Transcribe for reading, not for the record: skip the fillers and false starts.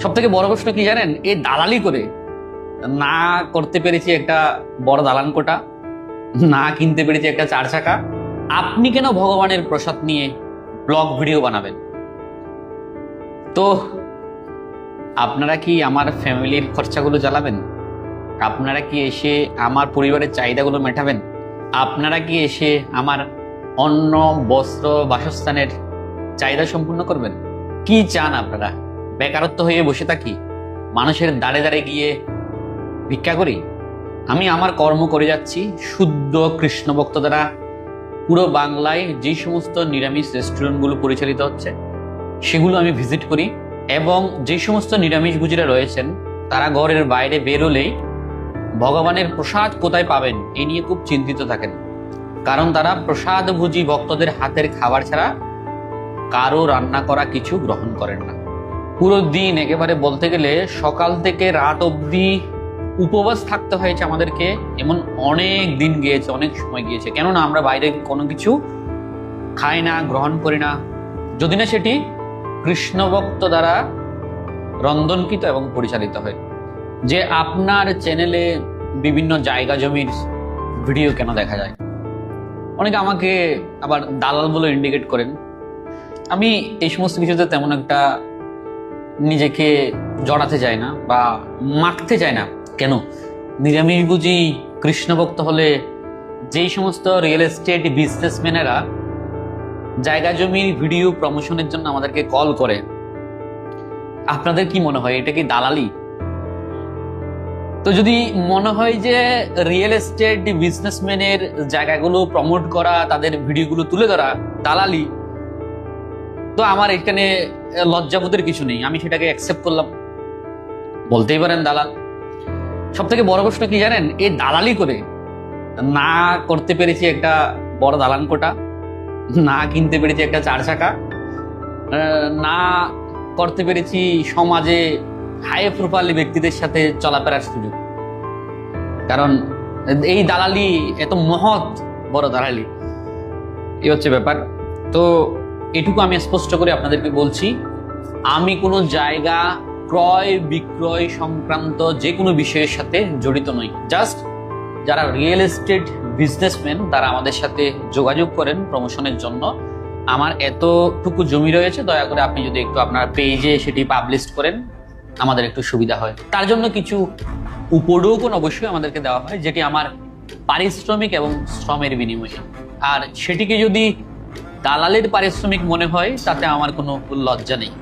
সব থেকে বড় প্রশ্ন কি জানেন, এই দালালি করে না করতে পেরেছি একটা বড় দালান কোঠা, না কিনতে পেরেছি একটা 4 চাকা, আপনি কেন ভগবানের প্রসাদ নিয়ে ব্লগ ভিডিও বানাবেন? তো আপনারা কি আমার ফ্যামিলির খরচাগুলো চালাবেন? আপনারা কি এসে আমার পরিবারের চাহিদাগুলো মেটাবেন? আপনারা কি এসে আমার অন্ন, বস্ত্র, বাসস্থানের চাহিদা সম্পূর্ণ করবেন? কি চান আপনারা? বেকারত্ব হয়ে বসে থাকি, মানুষের দাঁড়ে দাঁড়ে গিয়ে ভিক্ষা করি? আমি আমার কর্ম করে যাচ্ছি শুদ্ধ কৃষ্ণ ভক্ত দ্বারা। পুরো বাংলায় যে সমস্ত নিরামিষ রেস্টুরেন্টগুলো পরিচালিত হচ্ছে সেগুলো আমি ভিজিট করি, এবং যে সমস্ত নিরামিষ ভোজীরা রয়েছেন তারা ঘরের বাইরে বেরোলেই ভগবানের প্রসাদ কোথায় পাবেন এ নিয়ে খুব চিন্তিত থাকেন। কারণ তারা প্রসাদ ভোজী ভক্তদের হাতের খাবার ছাড়া কারো রান্না করা কিছু গ্রহণ করেন না। পুরো দিন একেবারে বলতে গেলে সকাল থেকে রাত অবধি উপবাস থাকতে হয়েছে আমাদেরকে, এমন অনেক দিন গিয়েছে, অনেক সময় গিয়েছে। কেননা আমরা বাইরে কোনো কিছু খাই না, গ্রহণ করি না, যদি না সেটি কৃষ্ণ ভক্ত দ্বারা রন্ধনকৃত এবং পরিচালিত হয়। যে আপনার চ্যানেলে বিভিন্ন জায়গা জমির ভিডিও কেন দেখা যায়? অনেকে আমাকে আবার দালাল বলে ইন্ডিকেট করেন। আমি এই সমস্ত কিছুতে তেমন একটা নিজেকে জড়াতে চাই না বা মাখতে চাই না। কেন? নিরামিষ বুঝি কৃষ্ণ ভক্ত হলে যেই সমস্ত রিয়েল এস্টেট বিজনেসম্যানেরা জায়গা জমির ভিডিও প্রমোশনের জন্য আমাদেরকে কল করে, আপনাদের কি মনে হয় এটা কি দালালি? তো যদি মনে হয় যে রিয়েল এস্টেট বিজনেসম্যানের জায়গাগুলো প্রমোট করা, তাদের ভিডিওগুলো তুলে ধরা দালালি, তো আমার এখানে লজ্জাবোধের কিছু নেই, আমি সেটাকে অ্যাকসেপ্ট করলাম, বলতেই পারেন দালাল। সব থেকে বড় প্রশ্ন কি জানেন, এই দালালি করে না করতে পেরেছি একটা বড় দালান কোঠা, না কিনতে পেরেছি একটা 4 চাকা, না করতে পেরেছি সমাজে হাই প্রোফাইল ব্যক্তিদের সাথে চলাফেরার সুযোগ। কারণ এই দালালি এত মহৎ বড় দালালি, এই হচ্ছে ব্যাপার। তো এটুকু আমি স্পষ্ট করে আপনাদেরকে বলছি, আমি কোনো জায়গা ক্রয় বিক্রয় সংক্রান্ত যে কোনো বিষয়ের সাথে জড়িত নই। জাস্ট যারা রিয়েল এস্টেট বিজনেসম্যান তারা আমাদের সাথে যোগাযোগ করেন প্রমোশনের জন্য। আমার এতটুকু জমি রয়েছে, দয়া করে আপনি যদি একটু আপনার পেজে সেটি পাবলিশ করেন আমাদের একটু সুবিধা হয়। তার জন্য কিছু উপঢৌকন অবশ্যই আমাদেরকে দেওয়া হয়, যেটি আমার পারিশ্রমিক এবং শ্রমের বিনিময়ে। আর সেটিকে যদি দালালের পারিশ্রমিক মনে হয় তাতে আমার কোনো লজ্জা নেই।